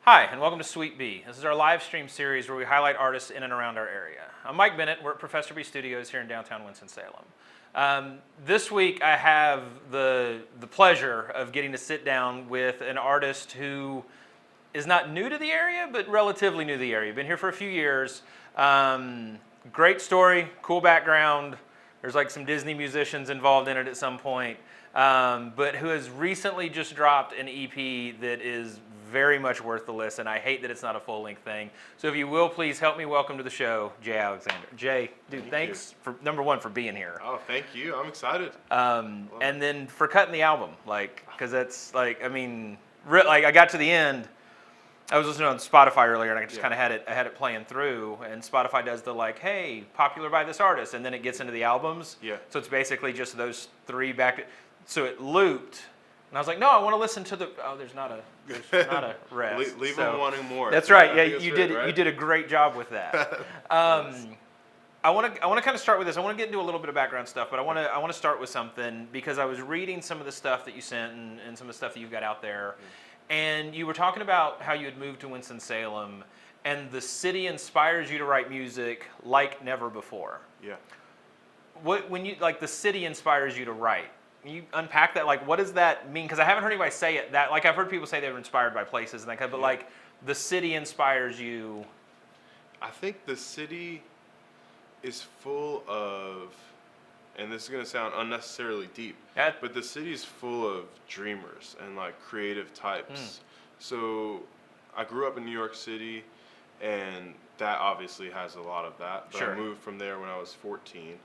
Hi, and welcome to Sweet Bee. This is our live stream series where we highlight artists in and around our area. I'm Mike Bennett. We're at Professor Bee Studios here in downtown Winston-Salem. This week I have the pleasure of getting to sit down with an artist who is not new to the area, but relatively new to the area. Been here for a few years. Great story, cool background. There's like some Disney musicians involved in it at some point. But who has recently just dropped an EP that is very much worth the listen. I hate that it's not a full-length thing. So if you will, please help me welcome to the show, Jay Alexander. Jay, dude, thanks for number one for being here. Oh, thank you. I'm excited. And then for cutting the album, because that's I got to the end. I was listening on Spotify earlier, and I just kind of had it playing through. And Spotify does the hey, popular by this artist, and then it gets into the albums. Yeah. So it's basically just those three back. So it looped. And I was like, no, I want to listen to the. Oh, there's not a rest. Leave them wanting more. That's right. Yeah, you did. Right? You did a great job with that. I want to kind of start with this. I want to get into a little bit of background stuff, but I want to start with something because I was reading some of the stuff that you sent and some of the stuff that you've got out there, and you were talking about how you had moved to Winston-Salem, and the city inspires you to write music like never before. Yeah. When you the city inspires you to write? Can you unpack that? What does that mean? Because I haven't heard anybody say it. I've heard people say they were inspired by places and that kind of, but the city inspires you. I think the city is full of, and this is going to sound unnecessarily deep, but the city is full of dreamers and creative types. So I grew up in New York City, and that obviously has a lot of that. But I moved from there when I was 14.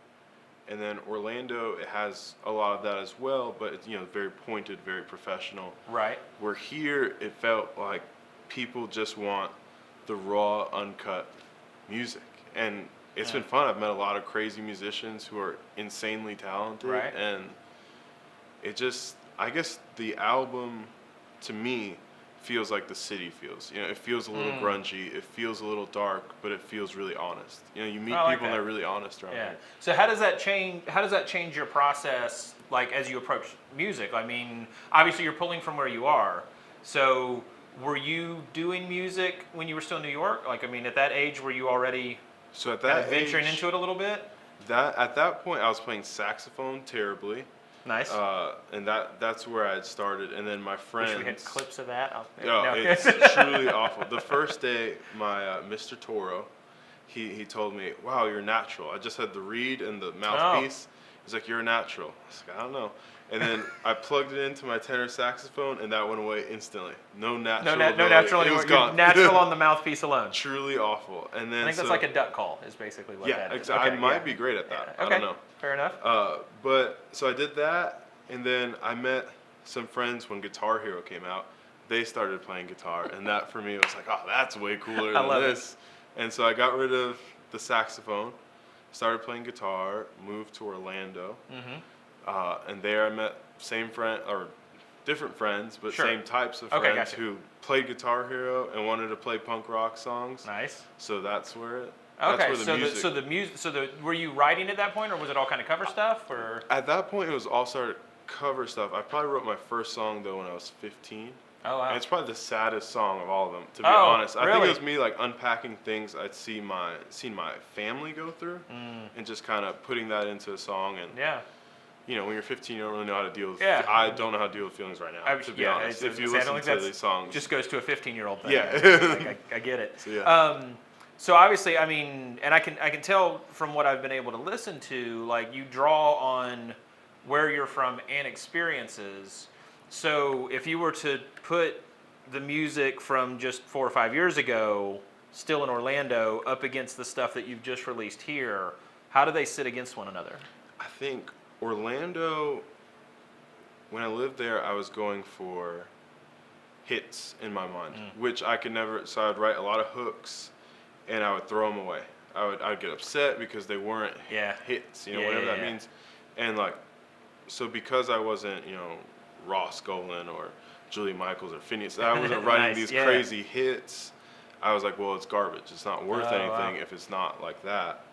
And then Orlando, it has a lot of that as well, but it's very pointed, very professional. Right. Where here, it felt like people just want the raw, uncut music, and it's been fun. I've met a lot of crazy musicians who are insanely talented, right. And it just, I guess the album, to me, feels like the city feels. It feels a little grungy, it feels a little dark, but it feels really honest. You meet people and they're really honest around here. So how does that change your process as you approach music? I mean, obviously you're pulling from where you are. So were you doing music when you were still in New York? At that age were you already venturing into it a little bit? At that point I was playing saxophone terribly. Nice. And that's where I had started, and then my friends. Wish we had clips of that. It's truly awful. The first day, my Mr. Toro, he told me, "Wow, you're natural." I just had the reed and the mouthpiece. He's like, "You're a natural." I was like, "I don't know." And then I plugged it into my tenor saxophone, and that went away instantly. No natural. No natural anymore. You're natural on the mouthpiece alone. Truly awful. And then I think that's like a duck call. Is basically what that is. Exactly. I might be great at that. Yeah. I don't know. Fair enough. But so I did that, and then I met some friends when Guitar Hero came out. They started playing guitar, and that for me was like, oh, that's way cooler than this. And so I got rid of the saxophone, started playing guitar, moved to Orlando, and there I met different friends, but same types of friends who played Guitar Hero and wanted to play punk rock songs. Nice. So that's where it. Okay, were you writing at that point, or was it all kind of cover stuff, or? At that point, it was all started cover stuff. I probably wrote my first song though when I was 15. Oh wow! And it's probably the saddest song of all of them, to be honest. I think it was me unpacking things I'd seen my family go through, and just kind of putting that into a song. And when you're 15, you don't really know how to deal with. I don't know how to deal with feelings right now. To be honest, if you listen to these songs, just goes to a 15-year-old thing. Yeah, I get it. So, So obviously, and I can tell from what I've been able to listen to, you draw on where you're from and experiences. So if you were to put the music from just 4 or 5 years ago, still in Orlando, up against the stuff that you've just released here, how do they sit against one another? I think Orlando, when I lived there, I was going for hits in my mind, which I could never. So I'd write a lot of hooks, and I would throw them away. I'd get upset because they weren't hits, whatever that means. And so because I wasn't, Ross Golan or Julia Michaels or Phineas, I wasn't writing these crazy hits. I was like, well, it's garbage. It's not worth anything if it's not like that.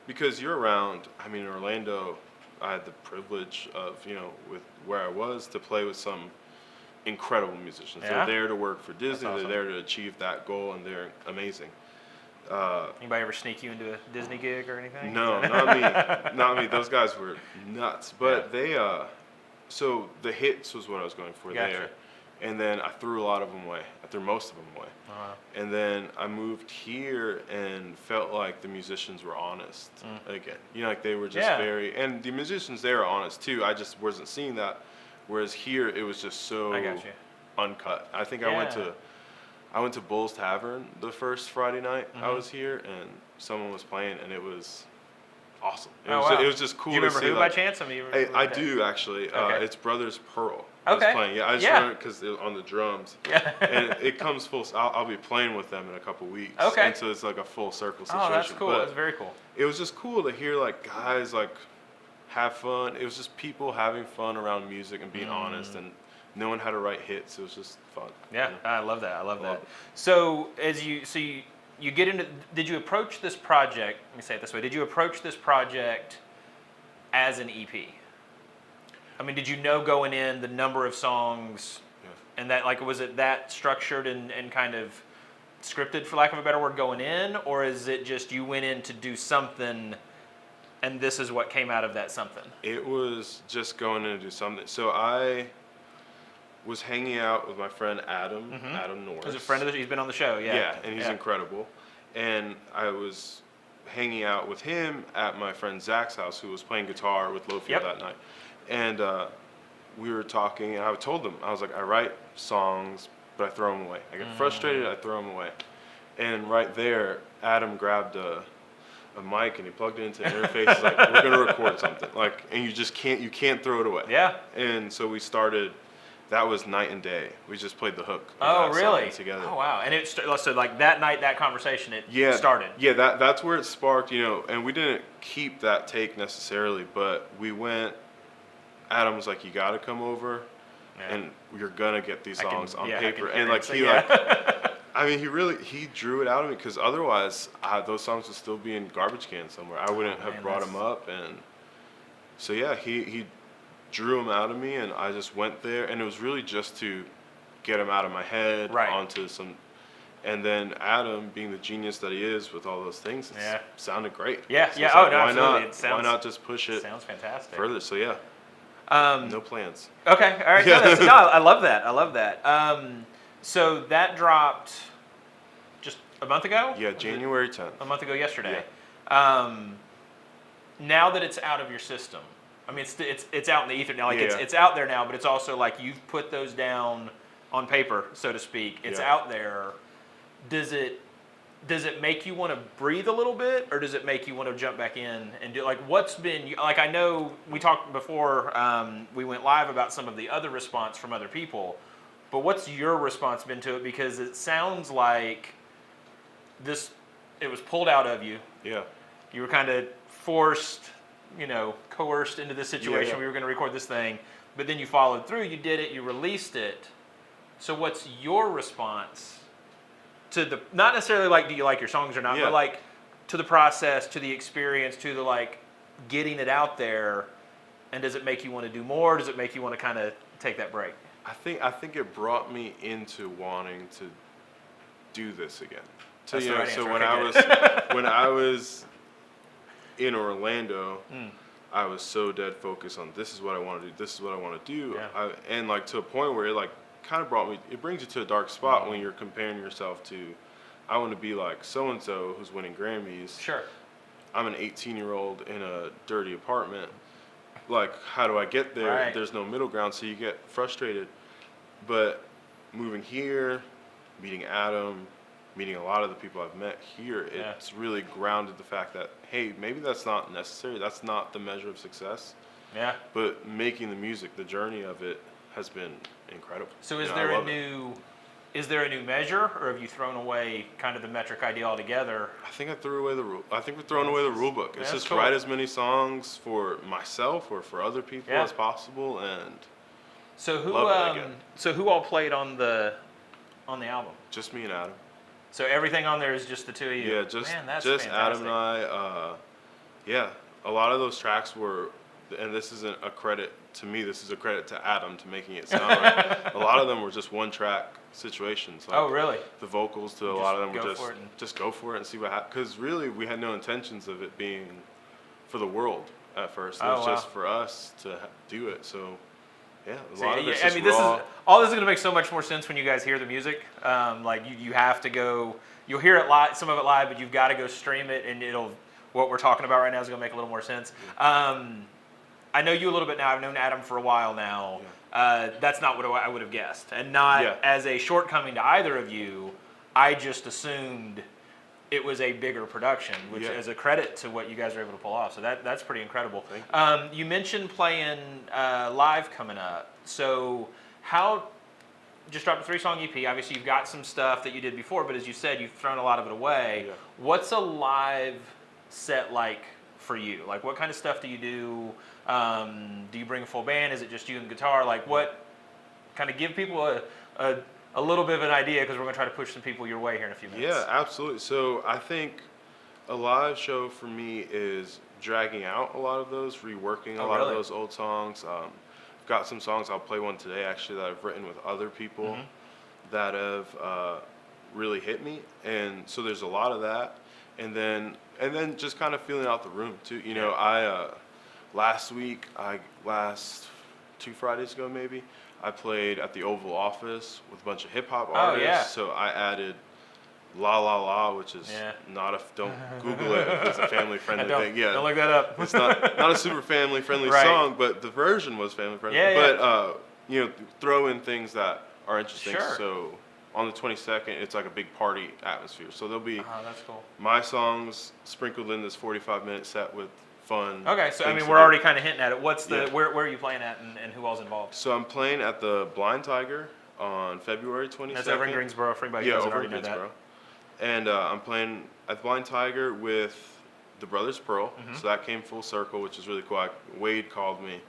Because you're around, in Orlando, I had the privilege of, with where I was, to play with some incredible musicians. Yeah? They're there to work for Disney. awesome. They're there to achieve that goal, and they're amazing. Anybody ever sneak you into a Disney gig or anything? No, not me. Not me. Those guys were nuts. But they, so the hits was what I was going for Gotcha. there. And then I threw a lot of them away. I threw most of them away. Wow. And then I moved here and felt like the musicians were honest again. You know, like they were just Yeah. very, and the musicians there are honest too. I just wasn't seeing that. Whereas here it was just so I got you. uncut. I think Yeah. I went to Bull's Tavern the first Friday night I Mhm. was here, and someone was playing, and it was awesome. Oh, wow. It was just cool Do you to remember see. who Like, by chance? I mean, I do actually. Okay. It's Brothers Pearl. Okay. Was playing. Yeah, I just Yeah. remember because on the drums. Yeah. And it comes full. I'll be playing with them in a couple weeks. Okay. And so it's like a full circle situation. Oh, that's cool. But That's very cool. it was just cool to hear like guys like have fun. It was just people having fun around music and being honest and knowing how to write hits. It was just fun. Yeah, you know? I love that. I love I love that. it. So you get into, did you approach this project, let me say it this way, did you approach this project as an EP? I mean, did you know going in the number of songs Yeah. and that, like, was it that structured and kind of scripted, for lack of a better word, going in? Or is it just you went in to do something and this is what came out of that something? It was just going in to do something. So I was hanging out with my friend Adam, Adam Norris. He's a friend of the, he's been on the show, yeah. Yeah, and he's incredible. And I was hanging out with him at my friend Zach's house, who was playing guitar with Lowfield Yep. that night. And we were talking, and I told him, I was like, I write songs, but I throw them away. I get frustrated, I throw them away. And right there, Adam grabbed a mic and he plugged it into the interface. He's like, we're gonna record something. Like, and you can't throw it away. Yeah. And so we started. That was night and day. We just played the hook. of Oh, that song really? Together. Oh, wow. And so like that night, that conversation, it started. Yeah, that's where it sparked, you know, and we didn't keep that take necessarily, but we went, Adam was like, you got to come over, Yeah. and you're going to get these songs on paper. I can And like, hear he it, like, I mean, he drew it out of me, because otherwise, those songs would still be in garbage cans somewhere. I wouldn't have man, brought them up, and so yeah, he drew them out of me, and I just went there, and it was really just to get them out of my head Right. onto some. And then Adam, being the genius that he is with all those things, Yeah. sounded great. Yeah, So yeah. it's Oh, like, no, why absolutely. not? It sounds- why not just push it Sounds fantastic. further? So yeah, Um, no plans. Okay, all right. No, I love that. I love that. So that dropped just a month ago? Yeah, January 10th. A month ago yesterday. Now that it's out of your system, I mean, it's out in the ether now. Like Yeah. it's out there now, but it's also like you've put those down on paper, so to speak. It's Yeah. out there. Does it make you want to breathe a little bit, or does it make you want to jump back in and do, like, what's been, like, I know we talked before we went live about some of the other response from other people, but what's your response been to it? Because it sounds like it was pulled out of you. Yeah. You were kind of forced, coerced into this situation. Yeah. We were going to record this thing, but then you followed through, you did it, you released it. So what's your response to not necessarily like, do you like your songs or not, Yeah. but like to the process, to the experience, to the like getting it out there, and does it make you want to do more? Does it make you want to kind of take that break? I think it brought me into wanting to do this again. So That's the right so answer. when Okay, when I was in Orlando, I was so dead focused on this is what I want to do. This is what I want to do. Yeah. And like to a point where it like kind of brought me. It brings you to a dark spot when you're comparing yourself to. I want to be like so and so who's winning Grammys. Sure. I'm an 18-year-old in a dirty apartment. Like, how do I get there? Right. There's no middle ground, so you get frustrated. But moving here, meeting Adam, meeting a lot of the people I've met here, Yeah. it's really grounded the fact that, hey, maybe that's not necessary. That's not the measure of success. Yeah. But making the music, the journey of it, has been incredible. So is I there a love it. is there a new measure, or have you thrown away kind of the metric idea altogether? I think I threw away the rule. I think we're throwing away the rule book. It's That's just cool. write as many songs for myself or for other people Yeah. as possible, and So who Love it again. so who all played on the album? just me and Adam. So everything on there is just the two of you. Yeah, just Man, that's just fantastic. Adam and I. Yeah, a lot of those tracks were and this isn't a credit to me, this is a credit to Adam to making it sound right. A lot of them were just one track situations. Like Oh, really? The vocals to a Just lot of them go were for it and- just go for it and see what happens. Because really, we had no intentions of it being for the world at first. It Oh, was just wow. for us to do it. So, yeah, a See, lot of it's I just mean, this raw. is all. This is going to make so much more sense when you guys hear the music. Like you have to go. You'll hear it live, some of it live, but you've got to go stream it, and it'll. What we're talking about right now is going to make a little more sense. I know you a little bit now. I've known Adam for a while now. That's not what I would have guessed, and not Yeah. as a shortcoming to either of you. I just assumed it was a bigger production, which Yeah. is a credit to what you guys are able to pull off. So that's pretty incredible. Thank You mentioned playing live coming up. So how? Just dropped a 3-song EP. Obviously, you've got some stuff that you did before, but as you said, you've thrown a lot of it away. Yeah. What's a live set like for you? Like, what kind of stuff do you do? Do you bring a full band? Is it just you and guitar? Like, what? Kind of give people a little bit of an idea, because we're going to try to push some people your way here in a few minutes. Yeah, absolutely. So I think a live show for me is dragging out a lot of those, reworking a Oh, lot of really? those old songs. I've got some songs, I'll play one today actually that I've written with other people Mm-hmm. that have really hit me. And so there's a lot of that. And then just kind of feeling out the room too. You know, last 2 Fridays ago maybe, I played at the Oval Office with a bunch of hip hop artists. yeah. So I added La La La, which is Yeah. not a, don't Google it if it's a family friendly Don't, thing. Yeah. don't look that up. It's not a super family friendly Right. song, but the version was family friendly. Yeah, yeah. But you know, throw in things that are interesting. Sure. So on the 22nd, it's like a big party atmosphere. So there'll be Oh, that's cool. my songs sprinkled in this 45-minute set with fun. Okay, so I things mean, to we're do. already kind of hinting at it. What's the Yeah. where are you playing at, and who all's involved? So I'm playing at the Blind Tiger on February 22nd. That's over in Greensboro for anybody who Yeah, doesn't over already in know that. Greensboro. And I'm playing at Blind Tiger with the Brothers Pearl. Mm-hmm. So that came full circle, which is really cool. Wade called me,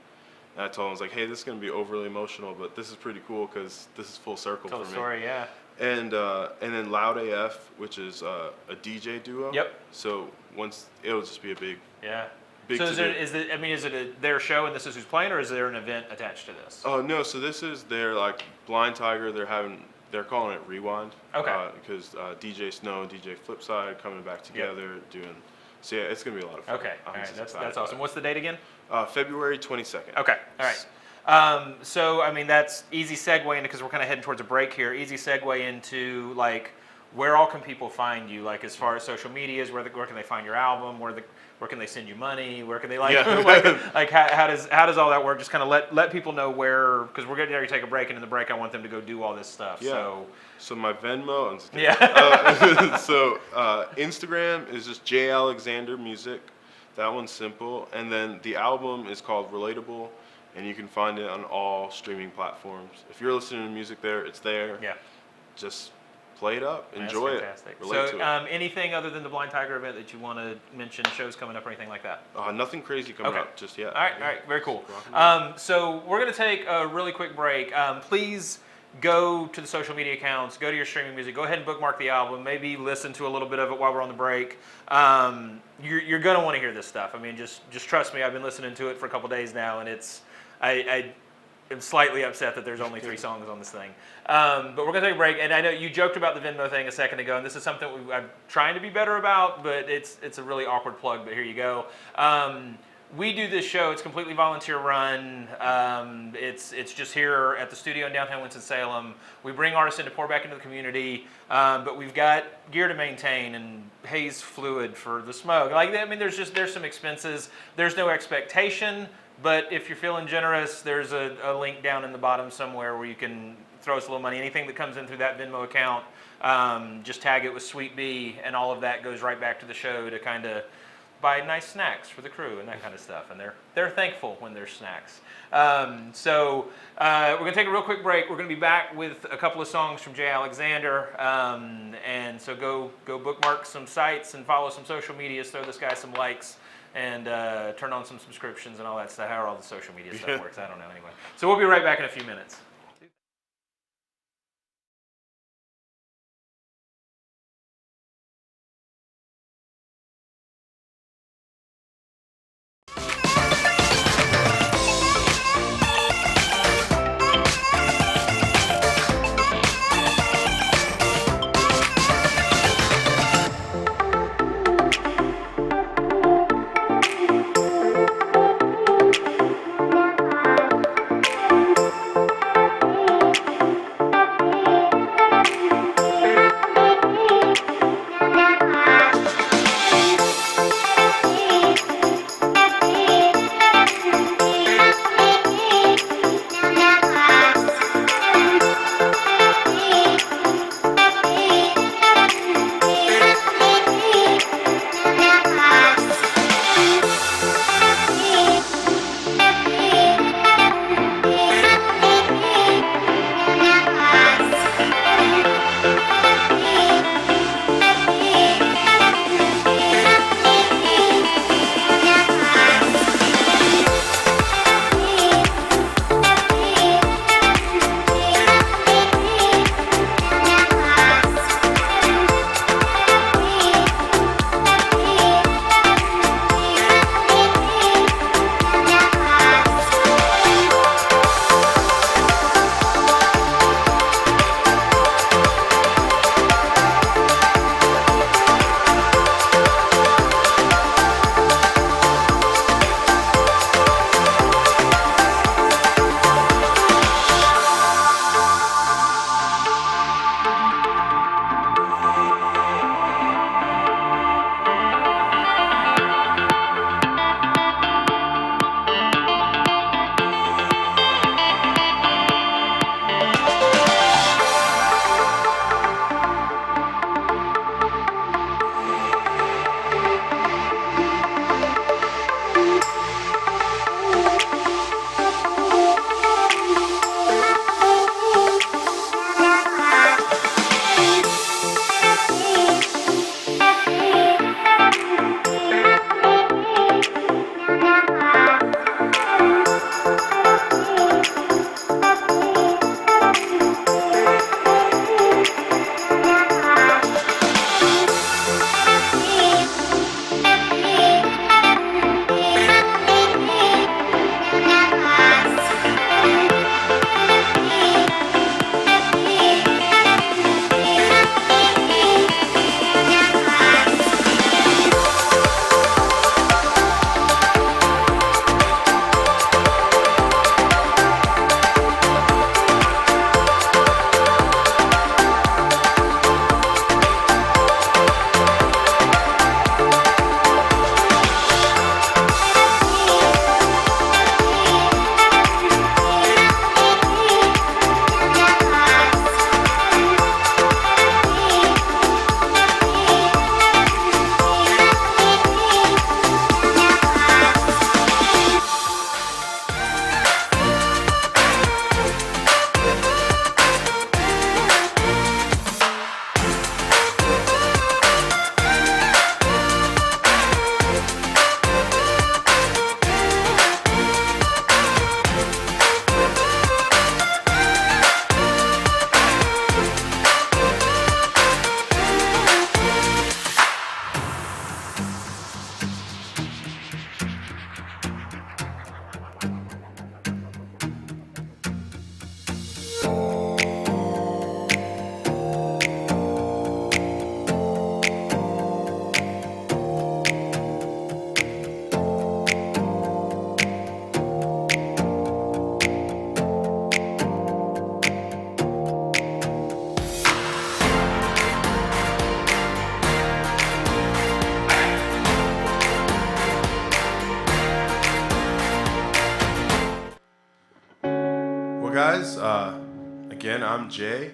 and I told him, I was like, hey, this is going to be overly emotional, but this is pretty cool because this is full circle Tell for the me. story, yeah. And then Loud AF, which is a DJ duo. Yep. So it'll just be a big. Yeah. Big So to is there, do. is it their show and this is who's playing, or is there an event attached to this? Oh no! So this is their like Blind Tiger. They're calling it Rewind. Okay. Because DJ Snow and DJ Flipside coming back together doing. So yeah, it's gonna be a lot of fun. Okay, I'm all right, just that's excited awesome. about What's the date again? it. February 22nd. Okay, all right. So I mean, that's easy segue into, because we're kind of heading towards a break here. Easy segue into like, where all can people find you? Like, as far as social medias, where can they find your album? Where can they send you money? Where can they like Yeah. like how does all that work? Just kind of let people know where, because we're getting ready to take a break, and in the break I want them to go do all this stuff. Yeah. So my Venmo. I'm just kidding. Yeah. So Instagram is just J Alexander Music. That one's simple. And then the album is called Relatable, and you can find it on all streaming platforms. If you're listening to music there, it's there. Yeah. Just play it up, That's enjoy fantastic. it, relate So, to it. anything other than the Blind Tiger event that you want to mention? Shows coming up or anything like that? Nothing crazy coming Okay. up just yet. All right, very cool. Rock and roll. So we're going to take a really quick break. Please go to the social media accounts, go to your streaming music, go ahead and bookmark the album, maybe listen to a little bit of it while we're on the break. You're going to want to hear this stuff. I mean, just trust me, I've been listening to it for a couple days now, and I am slightly upset that there's only 3 songs on this thing. But we're going to take a break, and I know you joked about the Venmo thing a second ago, and this is something I'm trying to be better about, but it's a really awkward plug, but here you go. We do this show, it's completely volunteer run. It's just here at the studio in downtown Winston-Salem. We bring artists in to pour back into the community, but we've got gear to maintain and haze fluid for the smoke. Like, I mean, there's some expenses. There's no expectation, but if you're feeling generous, there's a link down in the bottom somewhere where you can throw us a little money. Anything that comes in through that Venmo account, just tag it with Sweet Bee, and all of that goes right back to the show to kind of buy nice snacks for the crew and that kind of stuff, and they're thankful when there's snacks. So we're gonna take a real quick break. We're gonna be back with a couple of songs from Jay Alexander, and so go bookmark some sites and follow some social medias. Throw this guy some likes, and turn on some subscriptions and all that stuff. How all the social media stuff works, I don't know anyway. So we'll be right back in a few minutes. Again, I'm Jay,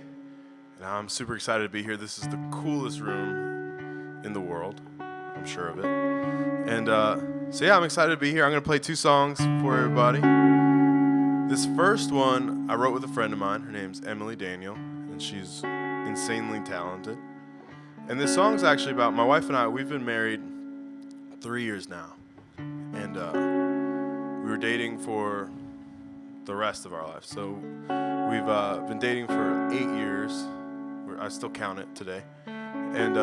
and I'm super excited to be here. This is the coolest room in the world. I'm sure of it. And so yeah, I'm excited to be here. I'm going to play 2 songs for everybody. This first one I wrote with a friend of mine. Her name's Emily Daniel, and she's insanely talented. And this song's actually about my wife and I. We've been married 3 years now. And we were dating for the rest of our lives. So we've been dating for 8 years. I still count it today. And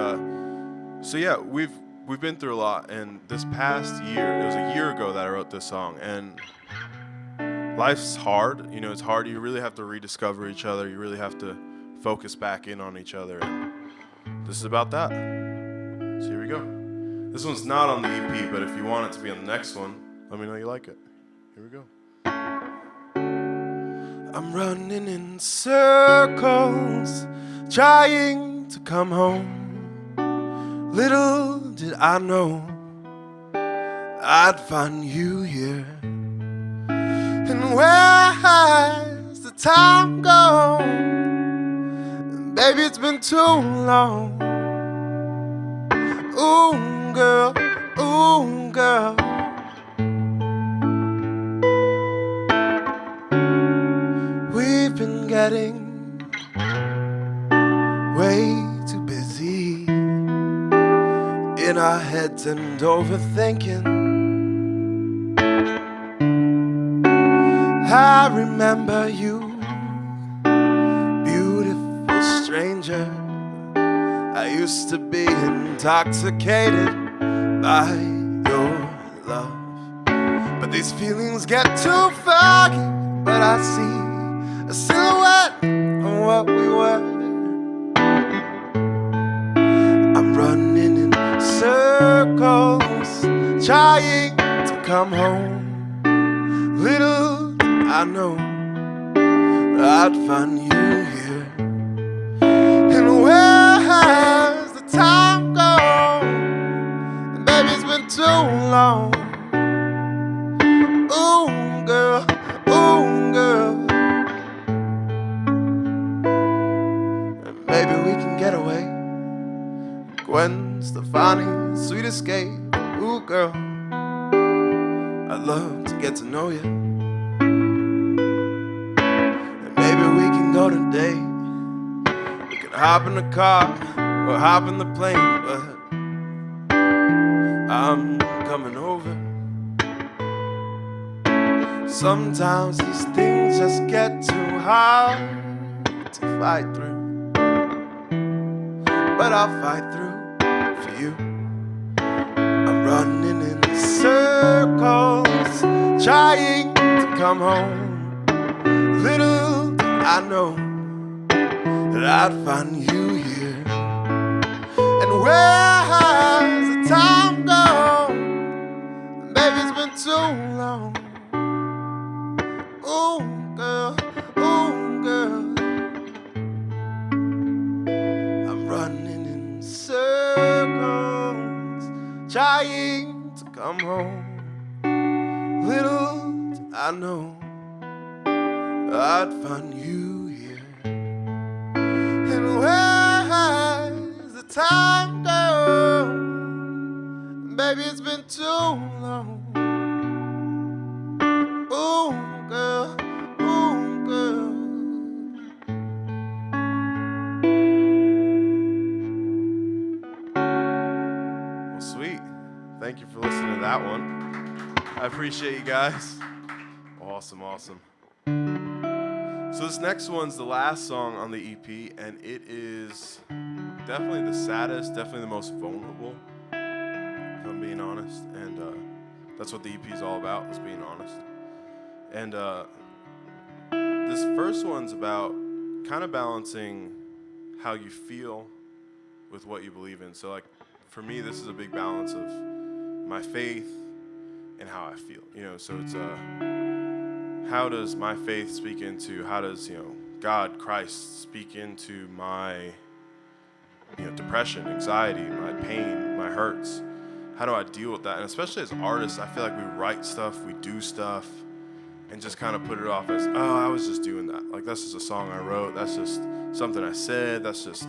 so yeah, we've been through a lot. And this past year, it was a year ago that I wrote this song. And life's hard. You know, it's hard. You really have to rediscover each other. You really have to focus back in on each other. And this is about that. So here we go. This one's not on the EP, but if you want it to be on the next one, let me know you like it. Here we go. I'm running in circles, trying to come home. Little did I know I'd find you here. And where has the time gone? Baby, it's been too long. Ooh, girl, ooh, girl. We've been getting way too busy in our heads and overthinking. I remember you, beautiful stranger. I used to be intoxicated by your love. But these feelings get too foggy, but I see a silhouette of what we were. I'm running in circles, trying to come home. Little did I know I'd find you here. And where has the time gone? And baby, it's been too long. Ooh, girl, ooh, girl. And maybe we can get away. Gwen Stefani, Sweet Escape. Ooh, girl, I'd love to get to know you. And maybe we can go today. We can hop in the car or hop in the plane, but I'm coming over. Sometimes these things just get too hard to fight through. But I'll fight through for you. I'm running in circles, trying to come home. Little did I know that I'd find you here. And where has the time gone? Baby, it's been too long. Ooh, girl, ooh, girl. I'm running in circles, trying to come home. Little did I know I'd find you here. And where has the time gone? Baby, it's been too long. Ooh, girl, ooh, girl. Well, sweet. Thank you for listening to that one. I appreciate you guys. Awesome, awesome. So this next one's the last song on the EP, and it is definitely the saddest, definitely the most vulnerable, if I'm being honest. And that's what the EP is all about, is being honest. And this first one's about kind of balancing how you feel with what you believe in. So like for me, this is a big balance of my faith and how I feel. You know, so it's how does my faith speak into, how does, you know, God, Christ speak into my, you know, depression, anxiety, my pain, my hurts? How do I deal with that? And especially as artists, I feel like we write stuff, we do stuff, and just kind of put it off as, oh, I was just doing that. Like, that's just a song I wrote. That's just something I said. That's just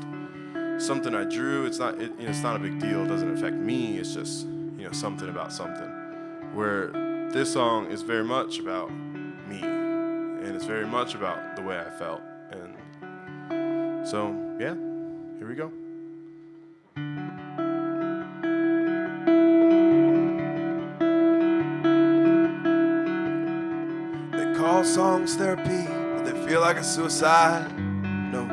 something I drew. It's not, it's not a big deal. It doesn't affect me. It's just, something about something. Where this song is very much about me, and it's very much about the way I felt. And so, yeah, here we go. They call songs therapy, but they feel like a suicide. No.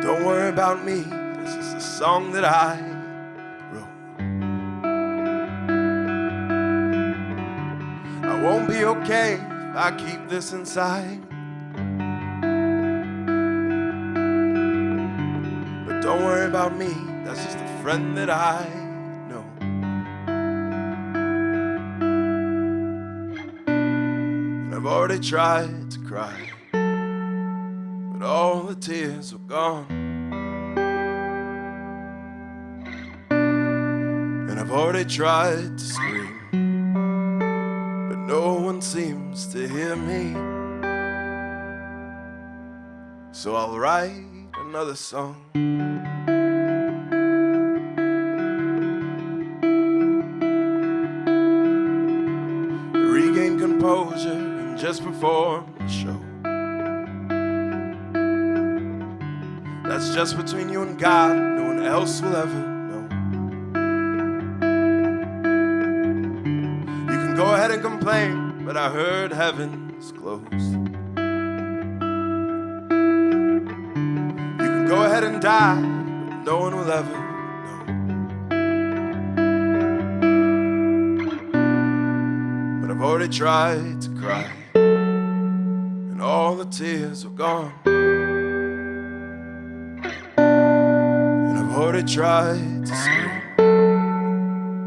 Don't worry about me, this is a song that I wrote. I won't be okay if I keep this inside. But don't worry about me, that's just a friend that I know. And I've already tried to cry, but all the tears are gone. And I've already tried to scream, but no one seems to hear me. So I'll write another song. Regain composure and just perform the show. That's just between you and God, no one else will ever know. You can go ahead and complain, but I heard heaven's closed. You can go ahead and die, but no one will ever know. But I've already tried to cry, and all the tears are gone. I've already tried to scream,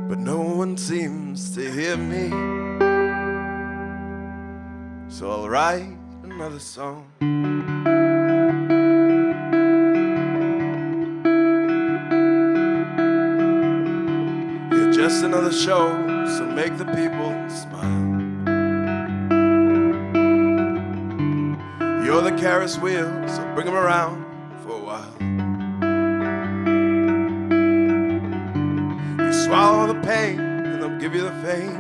but no one seems to hear me. So I'll write another song. You're just another show, so make the people smile. You're the Ferris wheel, so bring them around for a while. Swallow the pain, and they'll give you the fame.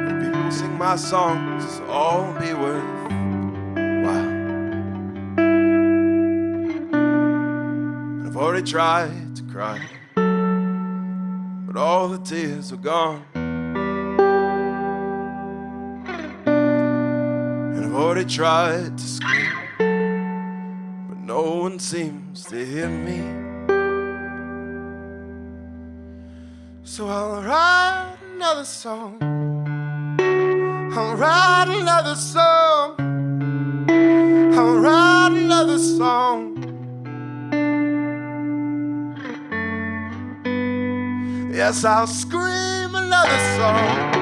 If people sing my songs, it's all be worthwhile. And I've already tried to cry, but all the tears are gone. And I've already tried to scream, but no one seems to hear me. So I'll write another song. I'll write another song. I'll write another song. Yes, I'll scream another song.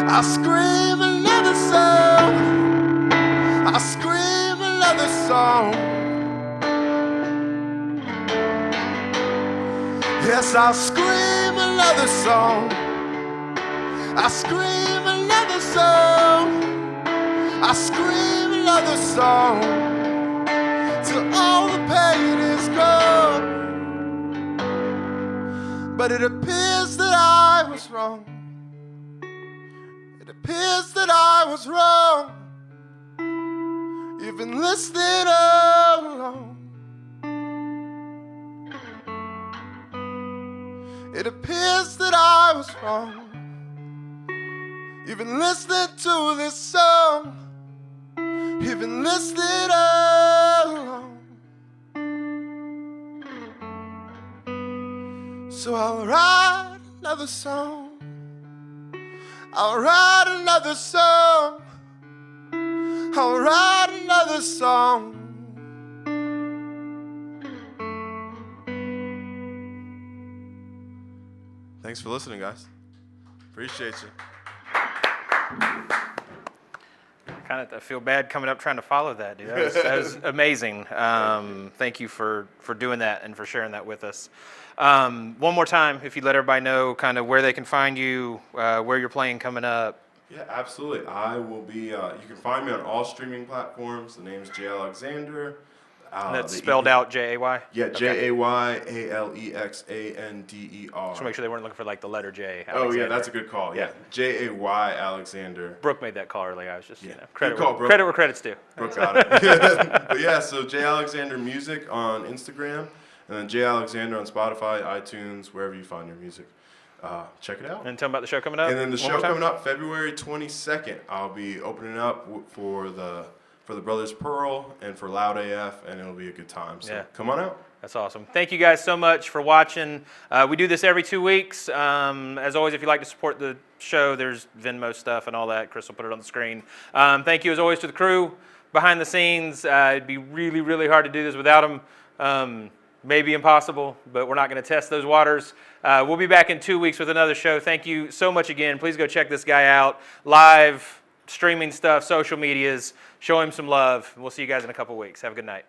I'll scream another song. I'll scream another song. Yes, I'll scream another song. I'll scream another song. I'll scream another song till all the pain is gone. But it appears that I was wrong. It appears that I was wrong. You've been listening all along. It appears that I was wrong. You've been listening to this song. You've been listening all along. So I'll write another song. I'll write another song. I'll write another song. Thanks for listening, guys. Appreciate you. I feel bad coming up trying to follow that, dude. That was amazing. Thank you for doing that and for sharing that with us. One more time, if you let everybody know kind of where they can find you, where you're playing coming up. Yeah, absolutely. I will be, you can find me on all streaming platforms. The name's Jay Alexander. And that's spelled out J-A-Y? Yeah, Okay. Jayalexander. Just make sure they weren't looking for like the letter J. Oh, yeah, Alexander. that's a good call. Yeah, Jay Alexander. Brooke made that call earlier. I was just, Yeah. credit, Good call, Brooke. credit where credit's due. Brooke got it. But yeah, so Jay Alexander Music on Instagram, and then Jay Alexander on Spotify, iTunes, wherever you find your music. Check it out. And tell them about the show coming up. And then the one show more time. coming up February 22nd. I'll be opening up for the Brothers Pearl and for Loud AF, and it'll be a good time. So come on out. That's awesome. Thank you guys so much for watching. We do this every 2 weeks. As always, if you'd like to support the show, there's Venmo stuff and all that. Chris will put it on the screen. Thank you as always to the crew behind the scenes. It'd be really, really hard to do this without them. Maybe impossible, but we're not going to test those waters. We'll be back in 2 weeks with another show. Thank you so much again. Please go check this guy out. Live, streaming stuff, social medias. Show him some love. We'll see you guys in a couple weeks. Have a good night.